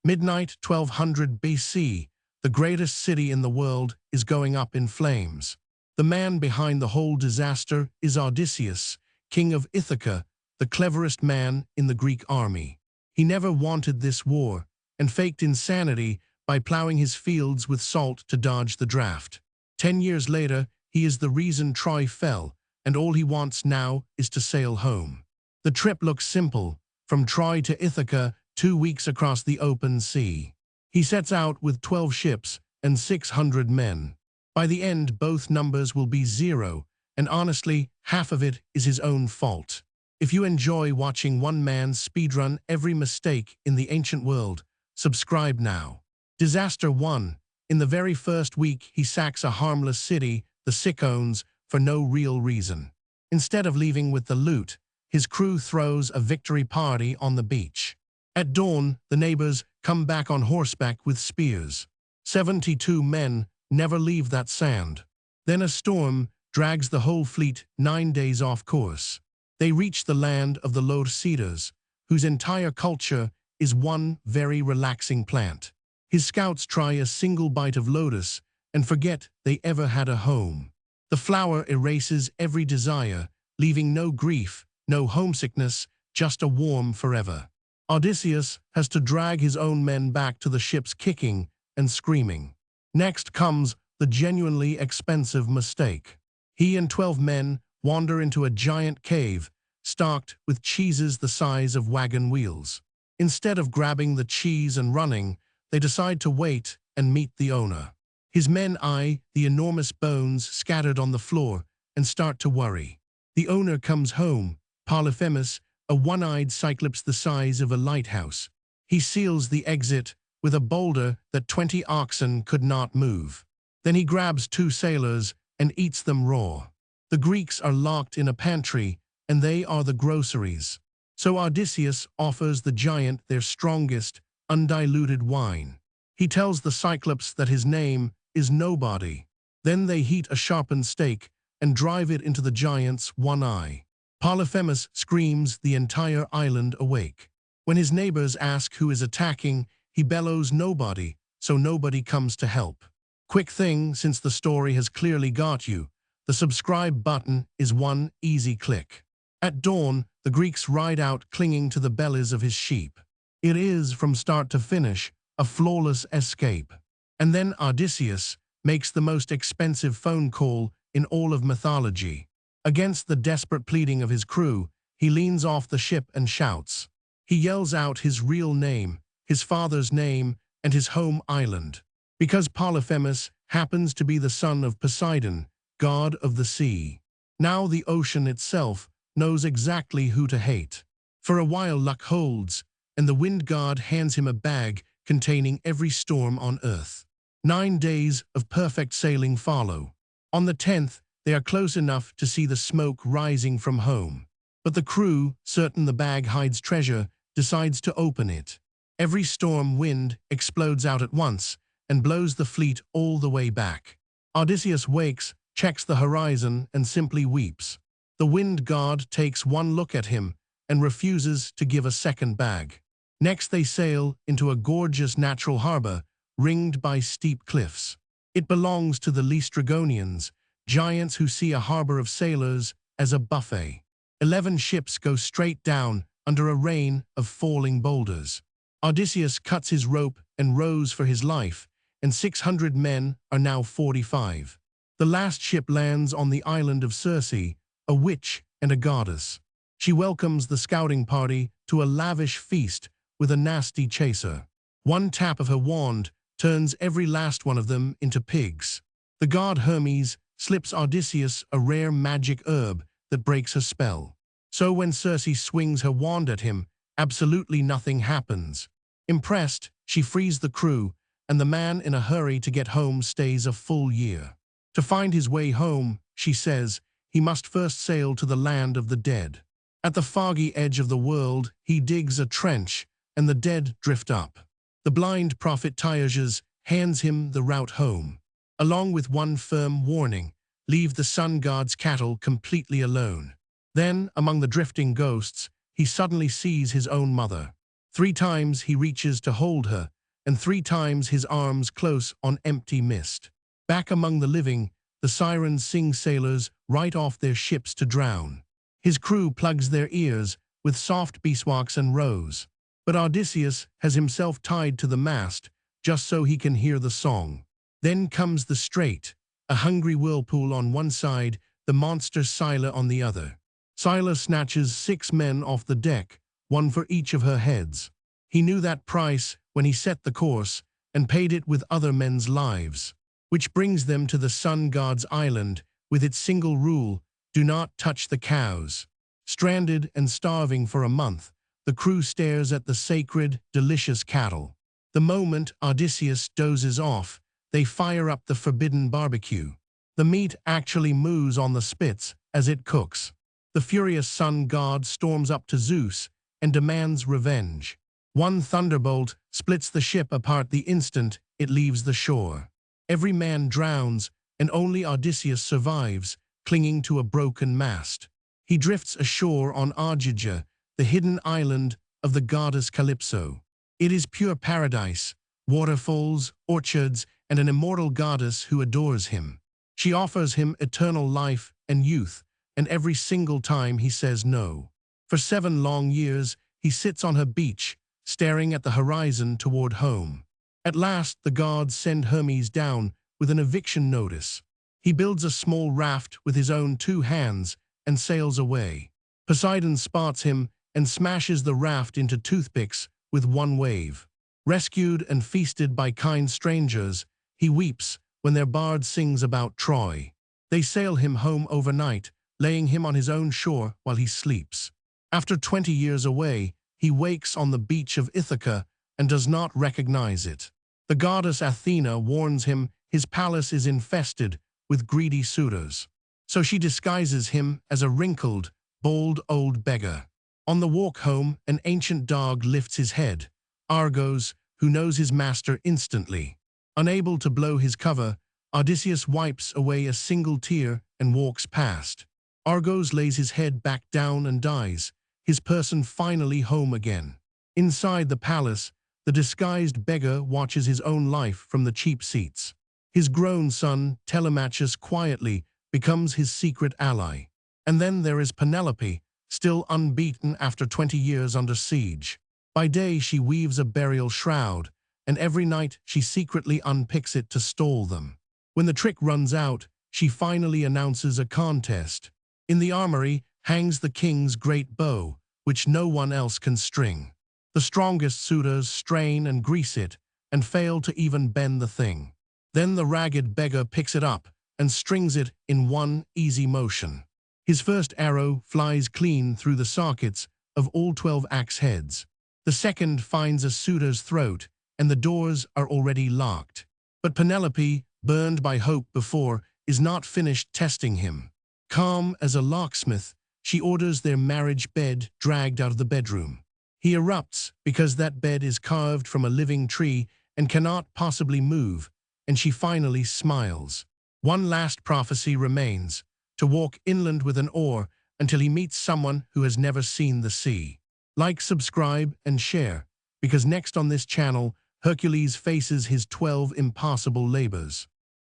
Midnight 1200 BC, the greatest city in the world is going up in flames. The man behind the whole disaster is Odysseus, king of Ithaca, the cleverest man in the Greek army. He never wanted this war, and faked insanity by plowing his fields with salt to dodge the draft. 10 years later, he is the reason Troy fell, and all he wants now is to sail home. The trip looks simple, from Troy to Ithaca, 2 weeks across the open sea. He sets out with 12 ships and 600 men. By the end, both numbers will be 0, and honestly, half of it is his own fault. If you enjoy watching one man speedrun every mistake in the ancient world, subscribe now. Disaster 1. In the very first week, he sacks a harmless city, the Cicones, for no real reason. Instead of leaving with the loot, his crew throws a victory party on the beach. At dawn, the neighbors come back on horseback with spears. 72 men never leave that sand. Then a storm drags the whole fleet 9 days off course. They reach the land of the Lotus-Eaters, whose entire culture is one very relaxing plant. His scouts try a single bite of lotus and forget they ever had a home. The flower erases every desire, leaving no grief, no homesickness, just a warm forever. Odysseus has to drag his own men back to the ships kicking and screaming. Next comes the genuinely expensive mistake. He and 12 men wander into a giant cave, stocked with cheeses the size of wagon wheels. Instead of grabbing the cheese and running, they decide to wait and meet the owner. His men eye the enormous bones scattered on the floor and start to worry. The owner comes home, Polyphemus, a one-eyed cyclops the size of a lighthouse. He seals the exit with a boulder that 20 oxen could not move. Then he grabs 2 sailors and eats them raw. The Greeks are locked in a pantry, and they are the groceries. So Odysseus offers the giant their strongest, undiluted wine. He tells the Cyclops that his name is Nobody. Then they heat a sharpened stake and drive it into the giant's one eye. Polyphemus screams the entire island awake. When his neighbors ask who is attacking, he bellows Nobody, so nobody comes to help. Quick thing, since the story has clearly got you, the subscribe button is one easy click. At dawn, the Greeks ride out clinging to the bellies of his sheep. It is, from start to finish, a flawless escape. And then Odysseus makes the most expensive phone call in all of mythology. Against the desperate pleading of his crew, he leans off the ship and shouts. He yells out his real name, his father's name, and his home island. Because Polyphemus happens to be the son of Poseidon, god of the sea. Now the ocean itself knows exactly who to hate. For a while luck holds, and the wind god hands him a bag containing every storm on earth. 9 days of perfect sailing follow. On the 10th, they are close enough to see the smoke rising from home. But the crew, certain the bag hides treasure, decides to open it. Every storm wind explodes out at once and blows the fleet all the way back. Odysseus wakes, checks the horizon, and simply weeps. The wind god takes one look at him and refuses to give a second bag. Next they sail into a gorgeous natural harbor, ringed by steep cliffs. It belongs to the Laestrygonians, giants who see a harbor of sailors as a buffet. 11 ships go straight down under a rain of falling boulders. Odysseus cuts his rope and rows for his life, and 600 men are now 45. The last ship lands on the island of Circe, a witch and a goddess. She welcomes the scouting party to a lavish feast with a nasty chaser. One tap of her wand turns every last one of them into pigs. The god Hermes slips Odysseus a rare magic herb that breaks her spell. So when Circe swings her wand at him, absolutely nothing happens. Impressed, she frees the crew, and the man in a hurry to get home stays a full year. To find his way home, she says, he must first sail to the land of the dead. At the foggy edge of the world, he digs a trench, and the dead drift up. The blind prophet Tyreus hands him the route home, along with one firm warning: leave the sun god's cattle completely alone. Then, among the drifting ghosts, he suddenly sees his own mother. 3 times he reaches to hold her, and 3 times his arms close on empty mist. Back among the living, the Sirens sing sailors right off their ships to drown. His crew plugs their ears with soft beeswax and rose. But Odysseus has himself tied to the mast, just so he can hear the song. Then comes the strait, a hungry whirlpool on one side, the monster Scylla on the other. Scylla snatches 6 men off the deck, 1 for each of her heads. He knew that price when he set the course, and paid it with other men's lives. Which brings them to the sun god's island, with its single rule, do not touch the cows. Stranded and starving for a month, the crew stares at the sacred, delicious cattle. The moment Odysseus dozes off, they fire up the forbidden barbecue. The meat actually moos on the spits as it cooks. The furious sun god storms up to Zeus and demands revenge. One thunderbolt splits the ship apart the instant it leaves the shore. Every man drowns, and only Odysseus survives, clinging to a broken mast. He drifts ashore on Ogygia, the hidden island of the goddess Calypso. It is pure paradise, waterfalls, orchards, and an immortal goddess who adores him. She offers him eternal life and youth, and every single time he says no. For 7 long years, he sits on her beach, staring at the horizon toward home. At last, the gods send Hermes down with an eviction notice. He builds a small raft with his own 2 hands and sails away. Poseidon spots him and smashes the raft into toothpicks with 1 wave. Rescued and feasted by kind strangers, he weeps when their bard sings about Troy. They sail him home overnight, laying him on his own shore while he sleeps. After 20 years away, he wakes on the beach of Ithaca and does not recognize it. The goddess Athena warns him his palace is infested with greedy suitors. So she disguises him as a wrinkled, bald old beggar. On the walk home, an ancient dog lifts his head, Argos, who knows his master instantly. Unable to blow his cover, Odysseus wipes away a single tear and walks past. Argos lays his head back down and dies, his person finally home again. Inside the palace, the disguised beggar watches his own life from the cheap seats. His grown son, Telemachus, quietly becomes his secret ally. And then there is Penelope, still unbeaten after 20 years under siege. By day she weaves a burial shroud, and every night she secretly unpicks it to stall them. When the trick runs out, she finally announces a contest. In the armory hangs the king's great bow, which no one else can string. The strongest suitors strain and grease it, and fail to even bend the thing. Then the ragged beggar picks it up and strings it in 1 easy motion. His first arrow flies clean through the sockets of all 12 axe heads. The second finds a suitor's throat, and the doors are already locked. But Penelope, burned by hope before, is not finished testing him. Calm as a locksmith, she orders their marriage bed dragged out of the bedroom. He erupts because that bed is carved from a living tree and cannot possibly move, and she finally smiles. One last prophecy remains, to walk inland with an oar until he meets someone who has never seen the sea. Like, subscribe, and share, because next on this channel, Hercules faces his 12 impossible labors.